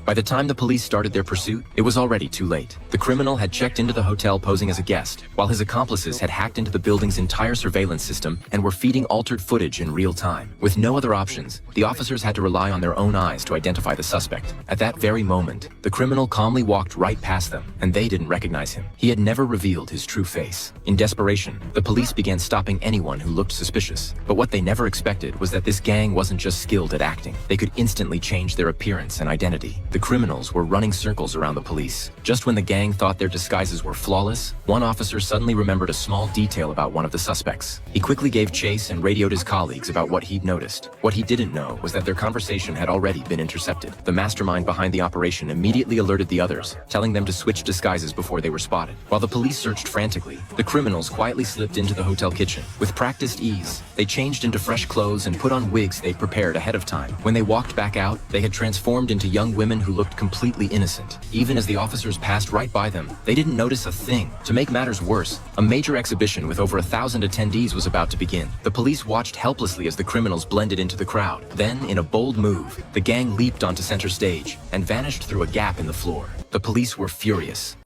By the time the police started their pursuit, it was already too late. The criminal had checked into the hotel posing as a guest, while his accomplices had hacked into the building's entire surveillance system and were feeding altered footage in real time. With no other options, the officers had to rely on their own eyes to identify the suspect. At that very moment, the criminal calmly walked right past them, and they didn't recognize him. He had never revealed his true face. In desperation, the police began stopping anyone who looked suspicious. But what they never expected was that this gang wasn't just skilled at acting. They could instantly change their appearance and identity. The criminals were running circles around the police. Just when the gang thought their disguises were flawless, one officer suddenly remembered a small detail about one of the suspects. He quickly gave chase and radioed his colleagues about what he'd noticed. What he didn't know was that their conversation had already been intercepted. The mastermind behind the operation immediately alerted the others, telling them to switch disguises before they were spotted. While the police searched frantically, the criminals quietly slipped into the hotel kitchen. With practiced ease, they changed into fresh clothes and put on wigs they'd prepared ahead of time. When they walked back out, they had transformed into young women who looked completely innocent. Even as the officers passed right by them, they didn't notice a thing. To make matters worse, a major exhibition with over 1,000 attendees was about to begin. The police watched helplessly as the criminals blended into the crowd. Then, in a bold move, the gang leaped onto center stage and vanished through a gap in the floor. The police were furious.